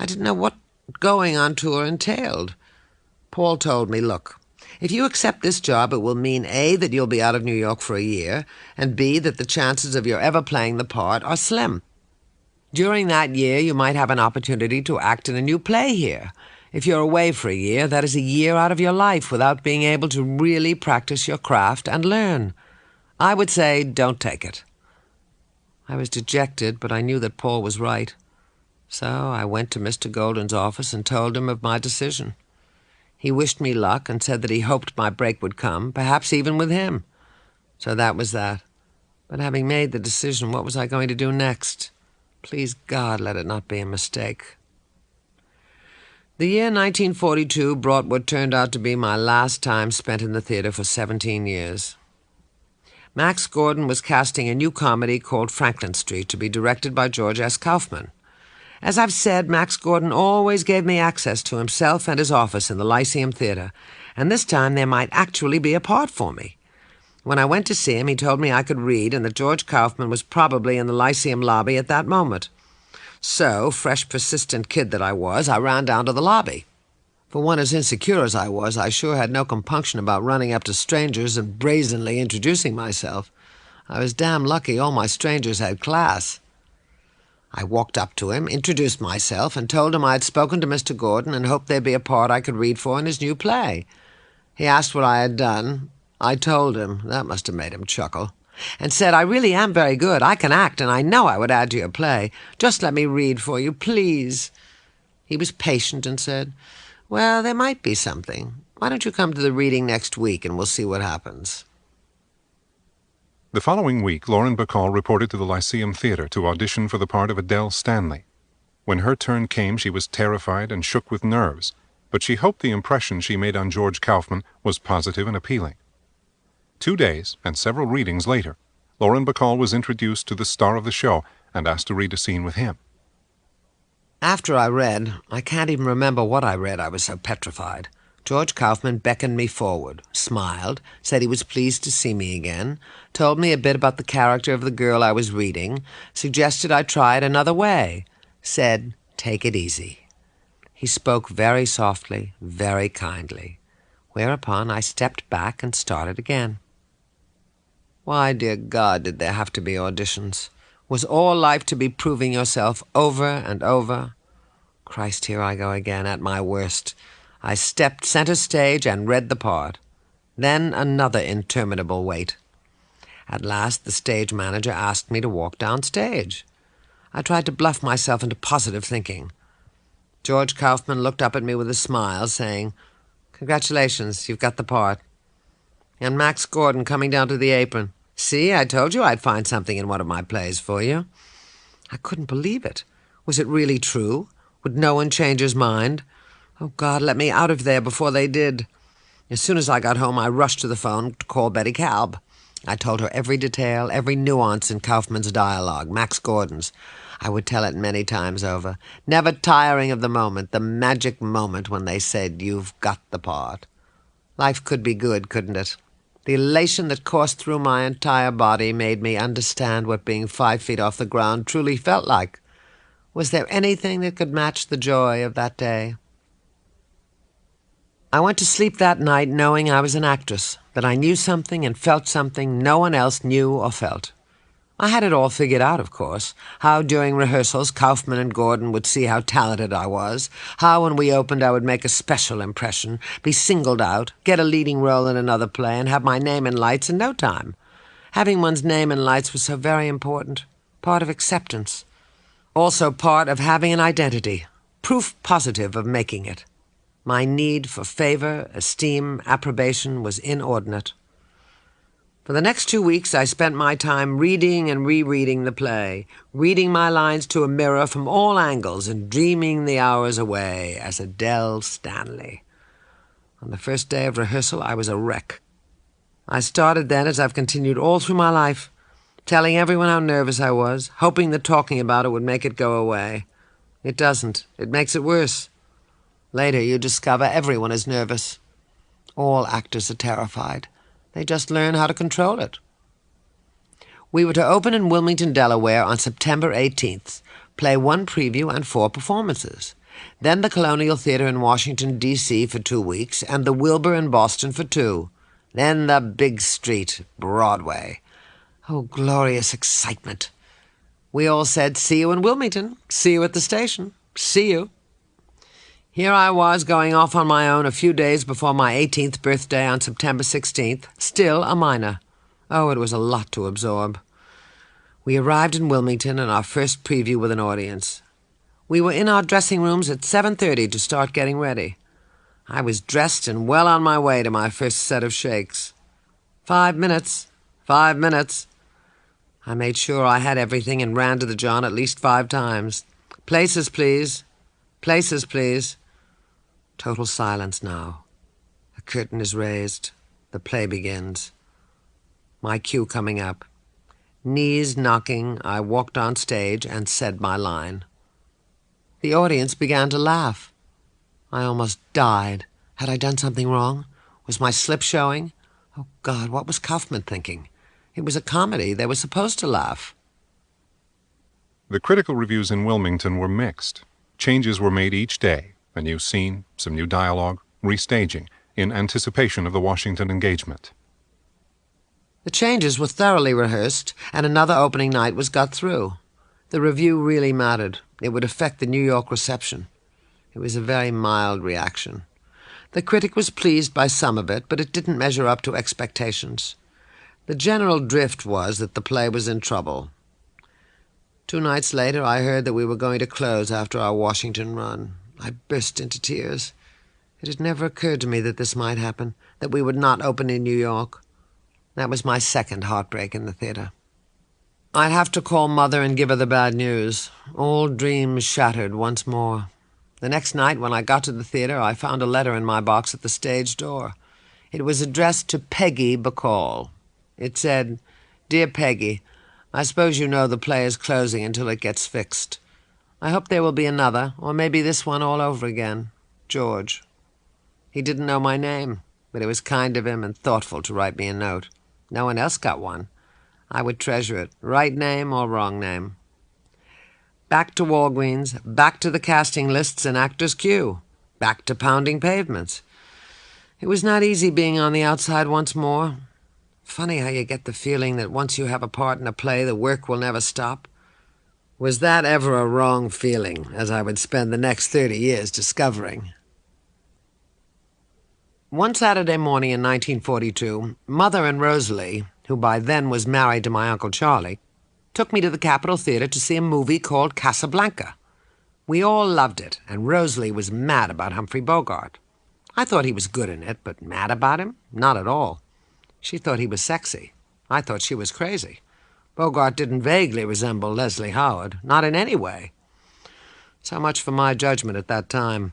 I didn't know what going on tour entailed. Paul told me, look, if you accept this job, it will mean A, that you'll be out of New York for a year, and B, that the chances of your ever playing the part are slim. During that year, you might have an opportunity to act in a new play here. If you're away for a year, that is a year out of your life without being able to really practice your craft and learn. I would say, don't take it. I was dejected, but I knew that Paul was right. So I went to Mr. Golden's office and told him of my decision. He wished me luck and said that he hoped my break would come, perhaps even with him. So that was that. But having made the decision, what was I going to do next? Please God, let it not be a mistake. The year 1942 brought what turned out to be my last time spent in the theater for 17 years. Max Gordon was casting a new comedy called Franklin Street to be directed by George S. Kaufman. As I've said, Max Gordon always gave me access to himself and his office in the Lyceum Theater, and this time there might actually be a part for me. When I went to see him, he told me I could read and that George Kaufman was probably in the Lyceum lobby at that moment. So, fresh, persistent kid that I was, I ran down to the lobby. For one as insecure as I was, I sure had no compunction about running up to strangers and brazenly introducing myself. I was damn lucky all my strangers had class. I walked up to him, introduced myself, and told him I had spoken to Mr. Gordon and hoped there'd be a part I could read for in his new play. He asked what I had done. I told him. That must have made him chuckle. And said, I really am very good. I can act, and I know I would add to your play. Just let me read for you, please. He was patient and said, well, there might be something. Why don't you come to the reading next week, and we'll see what happens. The following week, Lauren Bacall reported to the Lyceum Theater to audition for the part of Adele Stanley. When her turn came, she was terrified and shook with nerves, but she hoped the impression she made on George Kaufman was positive and appealing. 2 days and several readings later, Lauren Bacall was introduced to the star of the show and asked to read a scene with him. After I read, I can't even remember what I read, I was so petrified. George Kaufman beckoned me forward, smiled, said he was pleased to see me again, told me a bit about the character of the girl I was reading, suggested I try it another way, said, take it easy. He spoke very softly, very kindly, whereupon I stepped back and started again. Why, dear God, did there have to be auditions? Was all life to be proving yourself over and over? Christ, here I go again, at my worst. I stepped center stage and read the part. Then another interminable wait. At last the stage manager asked me to walk downstage. I tried to bluff myself into positive thinking. George Kaufman looked up at me with a smile, saying, congratulations, you've got the part. And Max Gordon coming down to the apron. See, I told you I'd find something in one of my plays for you. I couldn't believe it. Was it really true? Would no one change his mind? Oh, God, let me out of there before they did. As soon as I got home, I rushed to the phone to call Bacall. I told her every detail, every nuance in Kaufman's dialogue, Max Gordon's. I would tell it many times over, never tiring of the moment, the magic moment when they said, you've got the part. Life could be good, couldn't it? The elation that coursed through my entire body made me understand what being 5 feet off the ground truly felt like. Was there anything that could match the joy of that day? I went to sleep that night knowing I was an actress, that I knew something and felt something no one else knew or felt. I had it all figured out, of course, how during rehearsals Kaufman and Gordon would see how talented I was, how when we opened I would make a special impression, be singled out, get a leading role in another play, and have my name in lights in no time. Having one's name in lights was so very important, part of acceptance. Also part of having an identity, proof positive of making it. My need for favor, esteem, approbation was inordinate. For the next 2 weeks, I spent my time reading and rereading the play, reading my lines to a mirror from all angles and dreaming the hours away as Adele Stanley. On the first day of rehearsal, I was a wreck. I started then, as I've continued all through my life, telling everyone how nervous I was, hoping that talking about it would make it go away. It doesn't. It makes it worse. Later, you discover everyone is nervous. All actors are terrified. They just learn how to control it. We were to open in Wilmington, Delaware on September 18th, play 1 preview and 4 performances. Then the Colonial Theater in Washington, D.C. for 2 weeks, and the Wilbur in Boston for 2. Then the big street, Broadway. Oh, glorious excitement. We all said, "See you in Wilmington. See you at the station. See you." Here I was going off on my own a few days before my 18th birthday on September 16th, still a minor. Oh, it was a lot to absorb. We arrived in Wilmington and our first preview with an audience. We were in our dressing rooms at 7:30 to start getting ready. I was dressed and well on my way to my first set of shakes. 5 minutes. 5 minutes. I made sure I had everything and ran to the John at least 5 times. "Places, please. Places, please." Total silence now. The curtain is raised. The play begins. My cue coming up. Knees knocking, I walked on stage and said my line. The audience began to laugh. I almost died. Had I done something wrong? Was my slip showing? Oh, God, what was Kaufman thinking? It was a comedy. They were supposed to laugh. The critical reviews in Wilmington were mixed. Changes were made each day, a new scene, some new dialogue, restaging, in anticipation of the Washington engagement. The changes were thoroughly rehearsed, and another opening night was got through. The review really mattered. It would affect the New York reception. It was a very mild reaction. The critic was pleased by some of it, but it didn't measure up to expectations. The general drift was that the play was in trouble. 2 nights later, I heard that we were going to close after our Washington run. I burst into tears. It had never occurred to me that this might happen, that we would not open in New York. That was my second heartbreak in the theater. I'd have to call Mother and give her the bad news. All dreams shattered once more. The next night, when I got to the theater, I found a letter in my box at the stage door. It was addressed to Peggy Bacall. It said, "Dear Peggy, I suppose you know the play is closing until it gets fixed. I hope there will be another, or maybe this one all over again. George." He didn't know my name, but it was kind of him and thoughtful to write me a note. No one else got one. I would treasure it, right name or wrong name. Back to Walgreens, back to the casting lists and actors' queue, back to pounding pavements. It was not easy being on the outside once more. Funny how you get the feeling that once you have a part in a play, the work will never stop. Was that ever a wrong feeling, as I would spend the next 30 years discovering? One Saturday morning in 1942, Mother and Rosalie, who by then was married to my Uncle Charlie, took me to the Capitol Theater to see a movie called Casablanca. We all loved it, and Rosalie was mad about Humphrey Bogart. I thought he was good in it, but mad about him? Not at all. She thought he was sexy. I thought she was crazy. Bogart didn't vaguely resemble Leslie Howard, not in any way. So much for my judgment at that time.